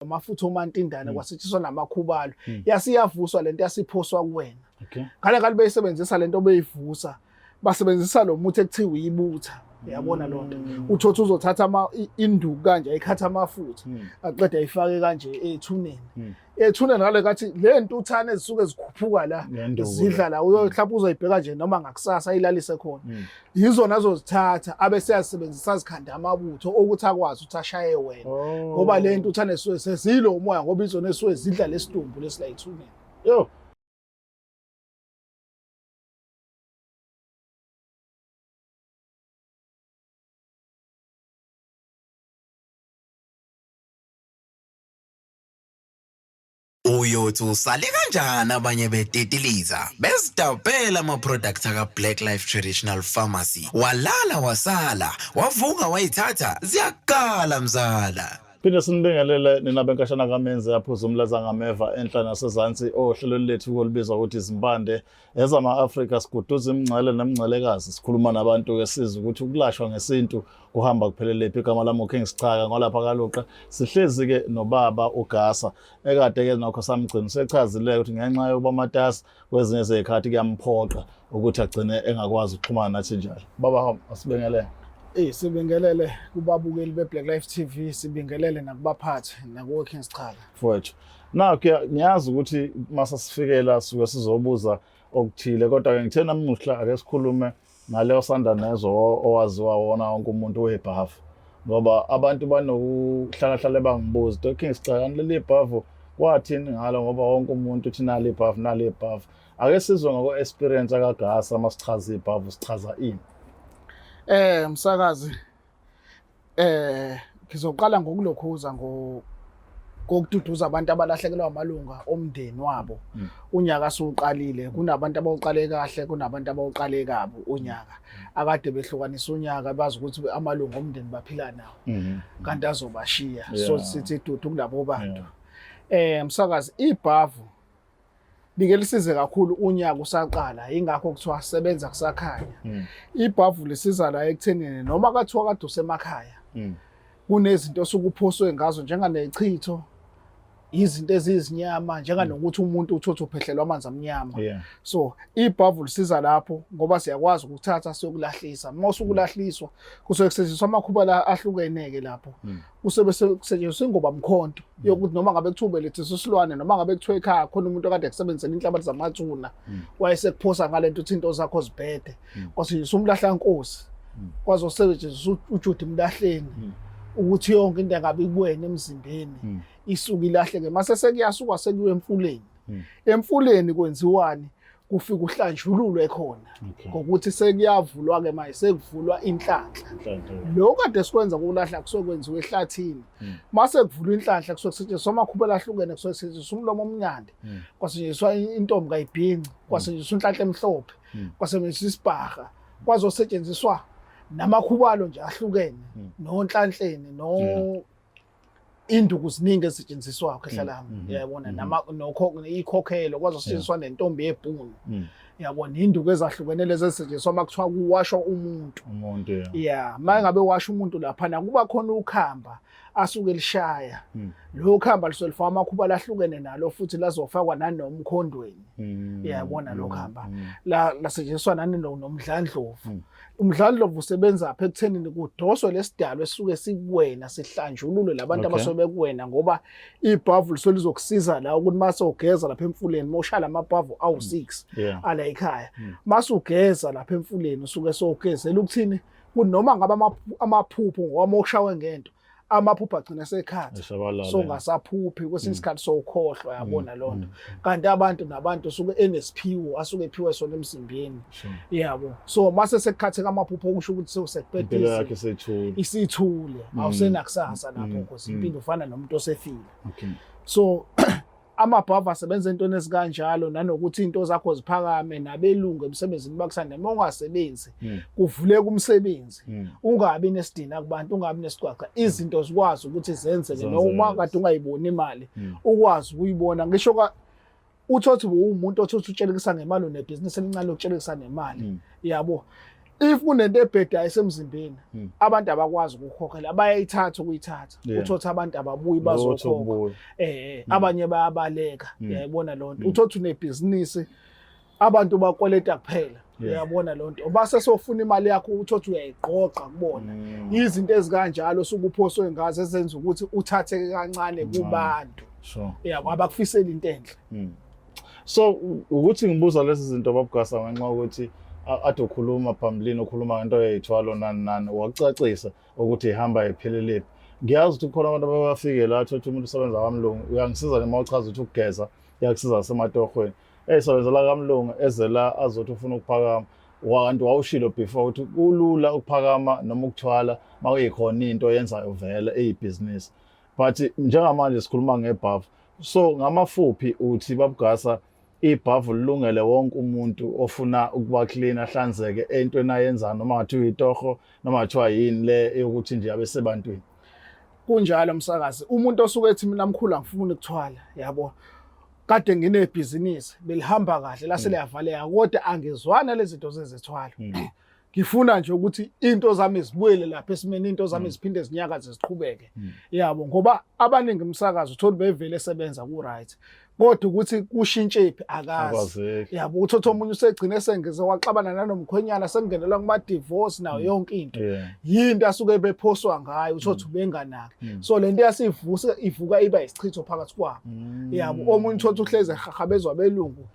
amafutha omantindane kwasetshenziswa namakhubalo yasiyavuswa lento yasiphoswa kuwena ngale beyisebenzisa lento beyivusa basebenzisa lo muthi ekuthiwa uyibutha uyabona lonto uthothi uzothatha induku kanje ayikhatha amafutha aqeda ayifake kanje ethuneni ethuneni ngale kathi le ntuthane ezisuke zikhuphuka la zidla la mhlawumbe uzoyibheka nje noma ngakusasa ayilalise khona yizo nazo zithatha abese yazisebenzisa zikhanda amabutho ukuthi akwazi ukuthi ashaye wena ngoba le ntuthane esuke sezilo umoya ngoba izona esuke zidla lesidumbu lesila ethuneni yo. Uyothi usale kanjani abanye betetiliza bezidabela ama-products aka-Black Life Traditional Pharmacy walala wasala wavuka wayithatha ziyakala mzala. Phinde sinibingelele nina benkashana kaMenzi yaphuza umlaza ngameva enhla nasezansi ohlelo lethu olubizwa ukuthi izimpande ezama-Afrika siguduza imingcele nemingcelekazi sikhuluma nabantu kesizwe ukuthi ukulashwa ngesintu kuhamba kuphelele igama lami uKings Chaka ngolapha kaLuqa sihlezi ke nobaba uGasa ekade ke nokho samgcina sechazile ukuthi ngenxa yokuba amatasi kwezinye zezikhathi kuyamphoqa ukuthi agcine engakwazi ukuxhumana nathi njalo. Baba asibingelele. Sibingelele kubabukeli beBlack Life TV, sibingelele nakubaphathi nakuKings Chaka. Mfowethu. Ngiyazi ukuthi mase sifikela suke sizobuza okuthile kodwa ke ngithe namuhla ake sikhulume ngaleyo sanda nezo owaziwa wona wonke umuntu webhavu ngoba abantu banokuhlala bangibuza uKings Chaka leli bhavu wathini ngalo ngoba wonke umuntu uthi nali bhavu ake sizwe ngoko experience akaGasa masichaza ibhavu sichaza ini. Msakazi ngizoqala ngokulokhuza ngokududuza abantu abalahlekelwa amalunga omndeni wabo unyaka soqalile kunabantu abawuqale kahle kunabantu abawuqale kabi unyaka akade behlukanisa unyaka bazi ukuthi amalunga omndeni baphila nawo kanti azobashiya so sithi dudu kulabo bantu msakazi ibhavu bike lisize kakhulu unyaka usaqala ingakho kuthiwa sebenza kusakhanya ibhavu lisiza la ekuthenini noma kathiwa kade usemakhaya kunezinto sokuphoswe ngazo njenganechitho izinto ezizinyama njenganokuthi umuntu uthotha uphehlelwa amanzi amnyama so ibhavu lisiza lapho ngoba siyakwazi ukuthatha sokulahlisa mase ukulahliswa kusuke kusetshenziswa amakhuba ahlukeneke lapho usebe kusetshenziswa ingoba mkhonto yokuthi noma ngabe kuthiwe lethi sisilwane noma ngabe kuthiwe ekhaya khona umuntu akade kusebenzela inhlabathi zamathuna wayesekuphosa ngalento into zakho zibhede kwasetshenziswa umlahlankosi kwazosebenziswa uJude Mlahleni ukuthi yonke into engabe kuwena emzimbeni isuka ilahleke mase sekuyasuka sekuwe emfuleni emfuleni kwenziwani kufika uhlanjululwe khona ngokuthi sekuyavulwa ke manje sekuvulwa inhlanhla lo kade sikwenza ukulahla kusokwenziwa ehlathini mase kuvulwa inhlanhla kusokusetshenziswa amakhubela ahlukene kusokusetshenziswa umlomo omnyande kwasetshenziswa intombi kayibhinci kwasetshenziswa inhlanhla emhlophe kwasetshenziswa isibhaha kwazosetshenziswa namakhubalo nje ahlukene nonhlanhleni no induku ziningi ezisetshenziswa ehlalayo yabona ikhokhelo kwazosetshenziswa nentombi yebhunu yabona induku ezahlukene lezi ezisetshenziswa makuthiwa kuwashwa umuntu mangabe washa umuntu lapha nakuba khona ukhamba asuke lishaya lo khamba lisolifaka amakhuba ahlukene nalo futhi lazofakwa nanomkhondweni yabona lo khamba lasetshenziswa nomdlandlovu umdlandlovu usebenza apha ekuthenini kudoswe lesidalo esisuke sikuwena sihlanjululwe labantu abasobe kuwena ngoba ibhavu lizokusiza la ukuthi mase ugeza lapha emfuleni moshala amabhavu awu6 ala ekhaya mase ugeza lapha emfuleni usuke sogezela ukuthini kunoma ngaba amaphupho ngoba moshawe ngento amaphupho agcina sekhathi so ngasaphuphi kwesinye isikhathi sokhohlwa yabona lonto kanti nabantu suke enesiphiwo asuke ephiwe sona emzimbeni yabo so mase sekhathi amaphupho okusho ukuthi sekuphethile yakhe isithule awusena kusasa lapho because impilo ufana nomuntu osefile so amabhava asebenza into ezikanjalo nanokuthi into zakho ziphakame nabelungu emsebenzini bakusana noma ungasebenzi kuvuleka umsebenzi ungabi nesidina kubantu ungabi nesicwaqa izinto zikwazi ukuthi zenzeke noma kade ungayiboni imali ukwazi ukuyibona ngisho uthothi umuntu othothi utshelekisa ngemali nebhizinisi elincane lokutshelekisa nemali yabo if kunento ebhedayo esemzimbeni abantu abakwazi ukukhokhela bayayithatha ukuyithatha uthothi abantu ababuyi bazokhokha abanye bayabaleka uyayibona lonto uthothi unebhizinisi abantu bakweleta kuphela uyabona lonto base sofuna imali yakho uthothi uyayiqoqa kubona izinto ezikanjalo sukuphoswe ngazo ezenza ukuthi uthathe kancane kubantu yabo abakufisela into enhle so ukuthi ngibuza lezi zinto babugasa ngenxa ukuthi ade ukhuluma phambilini ukhuluma ngento yeyithwalo nani wacacisa ukuthi ihamba iphelele ngiyazi ukuthi khona abantu abafike la thothi umuntu usebenza kamlungu uyangisiza noma uchaza ukuthi ukugeza yakusiza sematohweni sebenzela kamlungu ezela azothi ufuna ukuphakama kanti wawushilo before ukuthi kulula ukuphakama noma ukuthwala makuyikhona into yenzayo vele eyibhizinisi but njengamanje sikhuluma ngebhavu so ngamafuphi uthi babugasa ibhavu lilungele wonke umuntu ofuna ukuba clean ahlanzeke entweni ayenza noma ngathiwa itoho noma ngathiwa yini le yokuthi nje abe sebantwini kunjalo msakazi umuntu osuke ethi mina mkhulu angifuni ukuthwala yabo kade nginebhizinisi belihamba kahle lase liyavaleka kodwa angezwana lezi zinto zezithwalo ngifuna nje ukuthi into zami zibuyele lapha esimeni into zami ziphinde zinyakaze ziqhubeke yabo ngoba abaningi umsakazo uthola bevele esebenza ku right kodwa ukuthi kushintshe phi akazi yabo uthothi omunye usegcina esengeze waxabana nanomkhwenyana sengenelwa kuma divorce nayo yonke into yinto asuke bephoswa ngayo uthothi ubenganaki so lento yasivusa ivuka iba isichitho phakathi kwabo yabo omunye uthothi uhleze hahabezwa belungu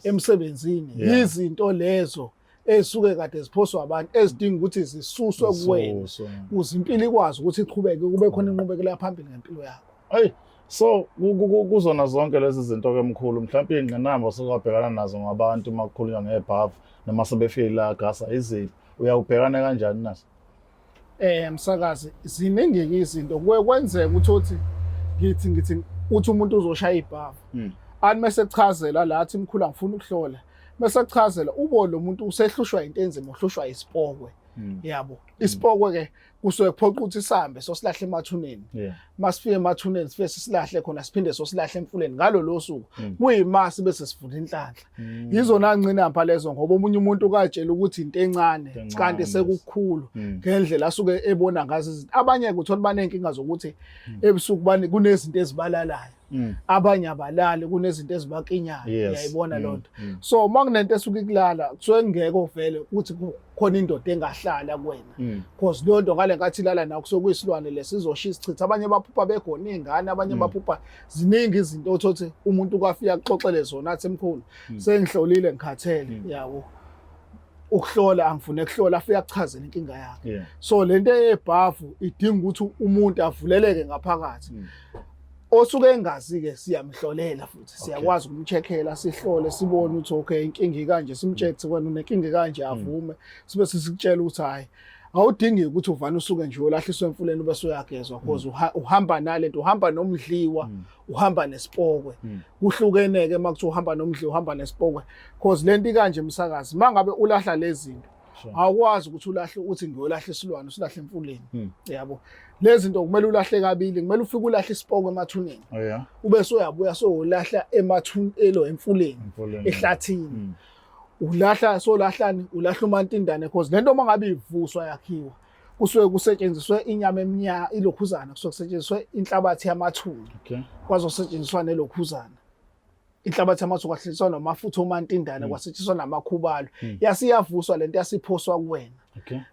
emsebenzini izinto lezo esuke kade ziphoswa abantu ezidinga ukuthi zisuswe kuwena ukuze impilo ikwazi ukuthi iqhubeke kube khona inqubekela phambili ngempilo yakho hey so kuzona zonke lezi zinto ke mkhulu mhlawumbe ingqinamba sokubhekana nazo ngabantu makukhulunywa ngebhavu noma sebefike la gasa iziphi uyawubhekana kanjani nazo msakazi ziningi izinto kwenzeka ukuthi ngithi uthi umuntu uzoshaya ibhavu ani mase chazela lathi mkhulu angifuni ukuhlola mase chazela ubo lo muntu usehlushwa into enzima uhlushwa isipokwe yabo isipokwe ke kusuke kuphoqa ukuthi sihambe sosilahle emathuneni masifike emathuneni sifike silahle khona siphinde sosilahle emfuleni ngalo lo suku kuyimasi bese sivula inhlanhla yizona ncane lezo ngoba omunye umuntu ukatshela ukuthi into encane kanti sekukhulu ngendlela asuke ebona ngazo izinto abanye kuthola banenkinga zokuthi ebusuku bani kunezinto ezibalalayo abanye abalali kunezinto ezibakinyayo uyayibona lonto so makunento esuke ikulala kusuke ngeke vele ukuthi khona indoda engahlala kuwena because lonto ngale ngathi lala nayo kusokuyisilwane lesizoshiya isichitha abanye baphupha begona izingane abanye baphupha ziningi izinto othothi umuntu kwafika axoxele zona athi emkhulu sengihlolile ngikhathele yabo ukuhlola angifune ukuhlola afika akuchazela inkinga yakhe so lento yebhavu idinga ukuthi umuntu avuleleke ngaphakathi osuke engazi ke siyamhlolela futhi siyakwazi ukumcheckela sihlole sibone ukuthi okay inkinga kanje simcheck kwena unenkinga kanje avume sibe sisikutshela ukuthi hayi awudingi ukuthi uvana usuke nje ulahliswe emfuleni bese uyagezwa because uhamba nalento uhamba nomdliwa uhamba nesipokwe kuhlukeneke makuthiwa uhamba nomdliwa uhamba nesipokwe because lento kanje umsakazi mangabe ulahla lezi zinto awukwazi ukuthi ulahle uthi ngiyolahla isilwane usilahle emfuleni yabo lezi zinto kumele ulahle kabili kumele ufike ulahle isipokwe emathuneni ube soyabuya solahla emathunelo emfuleni ehlathini ulahla solahlani ulahla umantindane because lento mangabe ivuswa yakhiwa kusuke kusetshenziswe inyama eminya ilokhuzana kusuke kusetshenziswe inhlabathi yamathuni kwazo kusetshenziswa nelokhuzana inhlabathi yamathuni kwahliswa nomafutha omantindane kwasetshenziswa namakhubalo yasiyavuswa lento yasiphoswa kuwena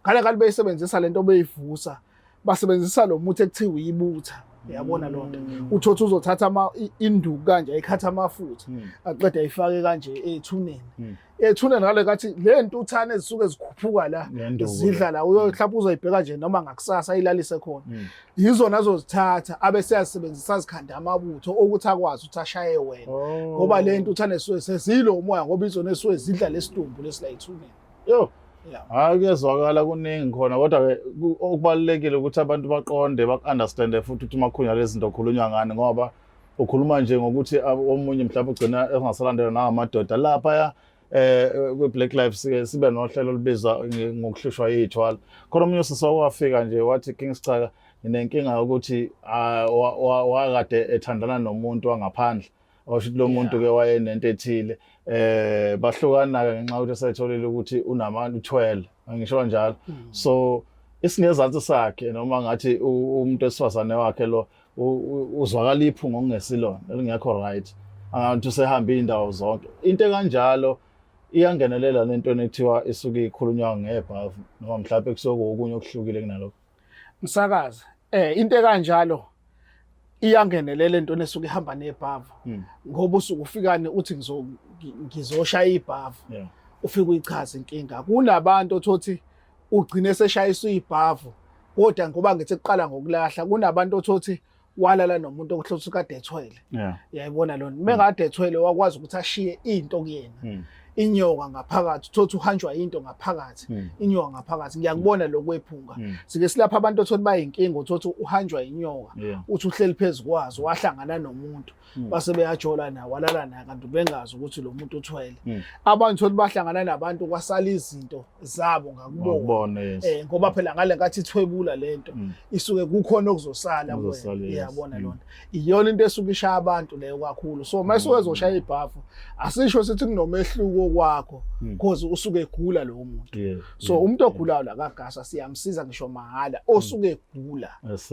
ngale beyisebenzisa lento beyivusa basebenzisa lo muthi ekuthiwa uyibutha uyabona lonto uthothi uzothatha induku kanje ayikhatha amafutha aqeda ayifake kanje ethuneni ethuneni ngale kathi le ntuthane ezisuke zikhuphuka la zidla la mhlawumbe uzoyibheka nje noma ngakusasa ayilalise khona yizona azozithatha abese yasebenzisa zikhanda amabutho ukuthi akwazi ukuthi ashaye wena ngoba le ntuthane sezilo umoya ngoba izona esuke zidla lesidumbu lesila ethuneni yo hayi kuyezwakala kuningi khona kodwa okubalekile ukuthi abantu baqonde bakunderstand futhi ukuthi makhunya lezi zinto okhulunywa ngani ngoba ukhuluma nje ngokuthi omunye mhlawumbe ugcina engasalandela nangamadoda lapha kwi Black Lives sibe nohlelo olubizwa ngokuhlushwa yithwala khona omunye sisawafika nje wathi King Sicaka nginenkinga ukuthi wakade ethandana nomuntu wangaphandle awusho lo muntu ke wayenento ethile bahlukana ngenxa ukuthi setholile ukuthi unabantu 12 angisho kanjalo so isingezansi sakhe noma ngathi umuntu esifazane wakhe lo uzwakala iphunga ongesilona elingekho right angathi usehamba indawo zonke into kanjalo iyangenelela lento ethiwa isuke ikhulunywa ngebhavu noma mhlawumbe kusuke okunye okuhlukile kunalokho msakazi into kanjalo iyangenelela into nesuke ihamba nebhavu ngoba usuke ufikane uthi ngizoshaya ibhavu ufike uyichaza inkinga kunabantu othothi ugcine seshayisa ibhavu kodwa ngoba ngithi kuqala ngokulahla kunabantu othothi walala nomuntu okuhlothi kade ethwele yayibona lona mengade ethwele wakwazi ukuthi ashiye into kuyena inyoka ngaphakathi uthothi uhanjwa into ngaphakathi inyoka ngaphakathi ngiyakubona lokwephunga sike silapha abantu othothi bayinkinga uthothi uhanjwa inyoka uthi uhleli phezulu kwazo wahlangana nomuntu base beyajola naye walala naye kanti bengazi ukuthi lo muntu uthwele abantu thothi bahlangana nabantu kwasala izinto zabo ngakubona ngoba phela ngale ngathi ithwebula lento isuke kukhona okuzosala kuwena iyabona lona iyona into esuke ishaya abantu leyo kakhulu so mase uzoshaya ibhafu asisho sithi kunomehluko kwakho because usuke egula lo muntu so umuntu ogulayo la kaGasa siyamsiza ngisho mahala osuke egula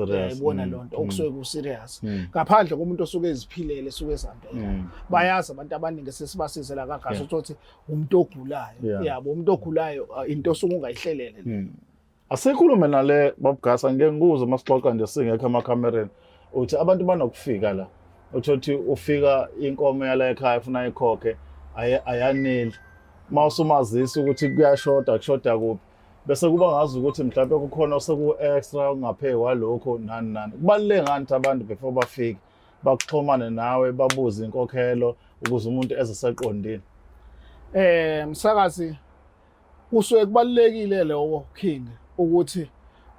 yayibona lonto okusuke ku serious ngaphandle komuntu osuke eziphilele esuke ezambela bayazi abantu abaningi sesibasize la kaGasa ukuthi umuntu ogulayo yabo umuntu ogulayo into osuke ungayihlelele asikhulume nale babGasa ngeke ngikuze masixoxa nje singekho emakhamereni uthi abantu banokufika la uthi ufika inkomo yala ekhaya ufuna ikhokhe ayaneli mawusumazisa ukuthi kuyashoda kushoda kuphi bese kuba ngazi ukuthi mhlawumbe kukhona oseku extra ungaphe kwalokho nani kubaleke ngani abantu before bafike bakuxhomane nawe babuze inkokhelo ukuze umuntu ezeseqondile msakazi kusuke kubalekile lewo king ukuthi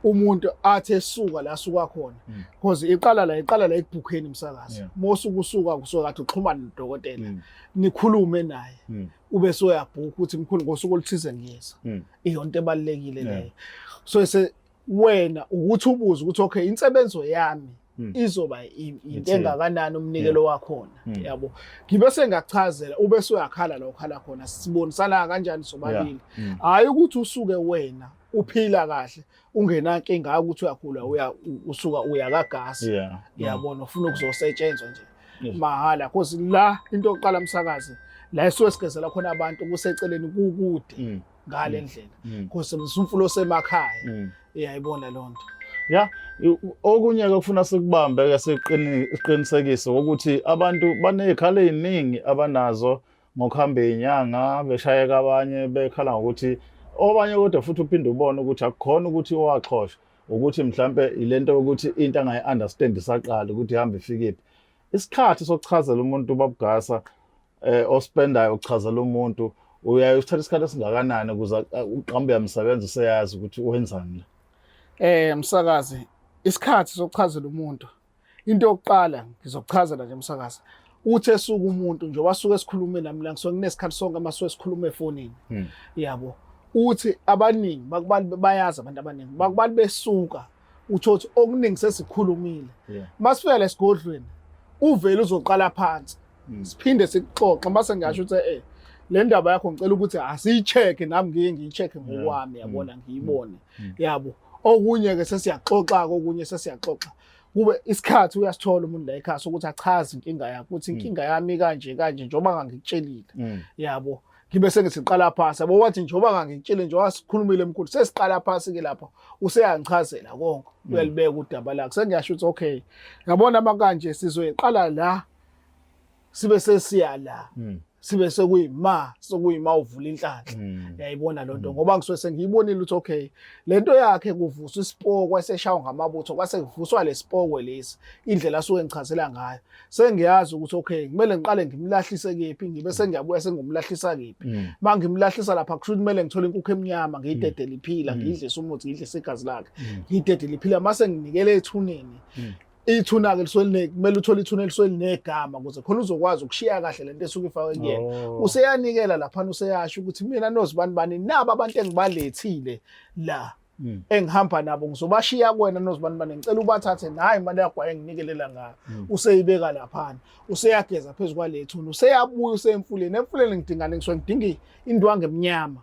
umuntu athi esuka la suka khona because iqala la ekubhukheni msakazi mosuku usuka kusuka kathi uxhumana nodokotela nikhulume naye ube soyabhukha ukuthi mkhulu ngosuku oluthize ngiyeza iyonto ebalekile leyo so wena ukuthi ubuze ukuthi okay insebenzo yami izoba into engakanani umnikelo wakhona yabo ngibe sengakuchazela ube soyakhala la ukhala khona sibonisana kanjani sobabili hayi ukuthi usuke wena uphila kahle ungena inkinga ukuthi uyakhula usuka uya kaGasa yabona ufuna ukuzosetshenzwa nje mahala because la into yokuqala umsakazi la isuke sigezela khona abantu kuseceleni kukude ngale ndlela because umfumfulo semakhaya iyayibona lonto okunye ke kufuna sikubambe ke siqinisekise ukuthi abantu banezikhala eziningi abanazo ngokuhamba inyanga beshayeka abanye bekhala ngokuthi obanye kodwa futhi uphinde ubone ukuthi akukhona ukuthi owaxhosha ukuthi mhlambe ilento ukuthi into angayi-understand isaqala ukuthi ihamba ifikephi isikhathi sokuchazela umuntu babGasa ospendayo ukuchazela umuntu uyaye uthatha isikhathi esingakanani ukuze uqhambe yamsebenza useyazi ukuthi wenzani msakazi isikhathi sokuchazela umuntu into yokuqala ngizokuchazela nje msakazi uthi esuka umuntu nje wasuka esikhulume nami la ngisuke kunesikhathi sonke amasuke esikhuluma efonini yabo uthi abaningi bayazi abantu abaningi bakubali besuka uthothi okuningi sesikhulumile masifika lesigodlweni uvela uzoqala phansi siphinde sikuxoxe mase ngisho ukuthi le ndaba yakho ngicela ukuthi asiyicheck nami ngike ngiyicheck ngokwami yabona ngiyibone yabo okunye ke sesiyaxoxa okunye sesiyaxoxa kube isikhathi uyasithola umuntu la ekhaya ukuthi achaze inkinga yakhe ukuthi inkinga yami kanje njengoba ngangikutshelile yabo ngibe sengiqala phasi yabo wathi njengoba ngangikutshele nje wasikhulumile emkhulu sesiqala phasi ke lapha useyangichazela konke uyalibeka udaba lakhe sengiyasho ukuthi okay yabona makanje sizoyiqala la sibe sesiya la sibe sekuyima uvula inhlanhla yayibona lonto ngoba ngisuke sengiyibonile ukuthi okay lento yakhe kuvuswa isipoko eseshawa ngamabutho kwase kuvuswa lesipoko lesi indlela asuke ngichazela ngayo sengiyazi ukuthi okay kumele ngiqale ngimlahlise kephi ngibe sengiyabuya sengumlahlisa kephi mangimlahlisa lapha kusho ukuthi kumele ngithole inkukhu emnyama ngiyidedele iphila ngiyidlise umuthi ngiyidlise igazi lakhe ngiyidedele iphila mase nginikele ethuneni ithuna ke kumele uthole ithuna eliswelinegama ukuze khona uzokwazi ukushiya kahle lento esuke ifakwe kuyena useyanikela lapha useyasho ukuthi mina nozibani bani naba abantu engibalethile la engihamba nabo ngizobashiya kuwena nozibanibani ngicela ubathathe nayi imali yakho enginikelele ngayo useyibeka lapha useyageza phezulu kwalethuna useyabuya useyemfuleni ngidingane ngisuke ngidinga indwangu emnyama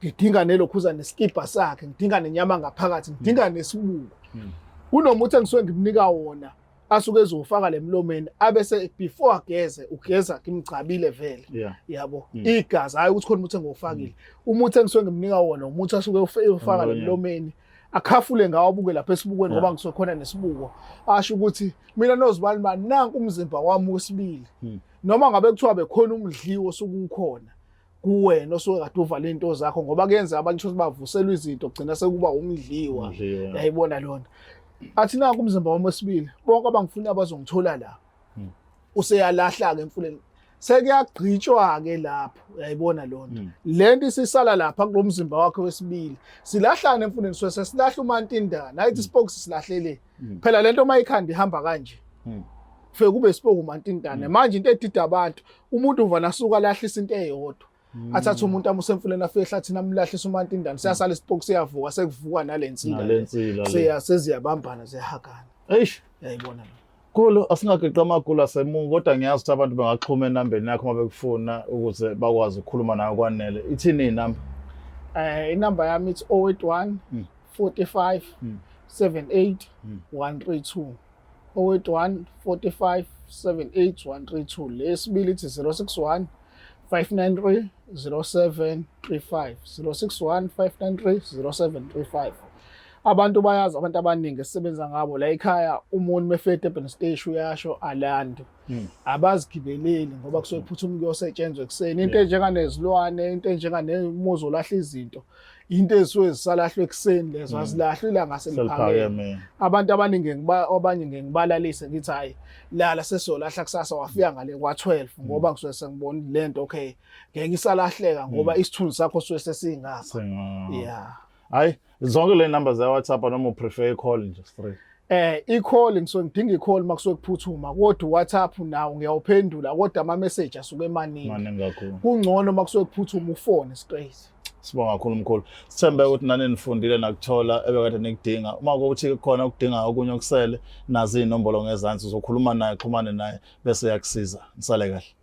ngidinga nelokhuza neskipa sakhe ngidinga nenyama ngaphakathi ngidinga nesibuko kunomuthi engisuke ngimnika wona asuke ezofaka lemlomeni abese before ageze ugeza kimgcabile vele yabo igazi hayi ukuthi khona umuthi engofakile umuthi engisuke ngimnika wona umuthi asuke ufaka lemlomeni akhafule ngawo abuke lapha esibukweni ngoba ngisuke khona nesibuko asho ukuthi mina nozibalibani nanku umzimba wami wesibili noma ngabe kuthiwa bekhona umdliwo sokukhona kuwena osuke kade uvala into zakho ngoba kuyenza abantu ukuthi bavuselwe izinto kugcina sekuba umdliwa yayibona lona athi nanku umzimba wami wesibili bonke abangifuna bazongithola la useyalahla ke emfuleni sekuyagqitshwa ke lapho yayibona lona lento isisala lapha kulomzimba wakhe wesibili silahlana emfuleni sesilahla uMantindana ayithi spokes silahlele phela lento mayikhanda ihamba kanje kufike kube spoke uMantindana manje into edida abantu umuntu uvana suka lahlisa into eyodwa athatha umuntu amusemfuleni afike ehlathini amlahlisa uMantindana siyasala ispoke siyavuka sekuvuka nalensila seziyabambana ziyahagana eish yayibona Kulo asingageqa amagulu asemungu kodwa ngiyazi ukuthi abantu bangaxhuma enambeni yakho uma bekufuna ukuze bakwazi ukukhuluma nawe kwanele ithini inamba inamba yami it's 081 45 78 132 081 45 78 132 lesibili ithi 061 593 0735 061 593 0735 abantu bayazi abantu abaningi esisebenza ngabo la ekhaya umuntu mefete Durban stage uyasho alando abazigibeleli ngoba kusuke phuthuma kuyosetshenzwe ekseni into enjenganezilwane into enjenganemuzo olahla izinto into ezisuke zisalahlwe ekseni lezo azilahlwe la ngaseliphakeme abantu abaningi abanye ngibalalise ngithi hayi lala sesizolahla kusasa wafika ngale kwa12 ngoba ngisuke sengibona lento okay ngeke isalahleka ngoba isithunzi sakho suke sesingaka yeah hayi zonke le number za WhatsApp noma prefer call nje straight i-call ngisuke ngidinga i-call makusuke kuphuthuma kodwa WhatsApp nawo ngiyawuphendula kodwa ama message asuke emaningi kakhulu kungcono makusuke kuphuthuma ufone straight sibonga kakhulu mkhulu sithembe ukuthi nani nifundile nakuthola ebekade nikudinga uma ukuthi khona ukudinga okunye okusele nazi inombolo ngezansi uzokhuluma naye xhumane naye bese yakusiza nisale kahle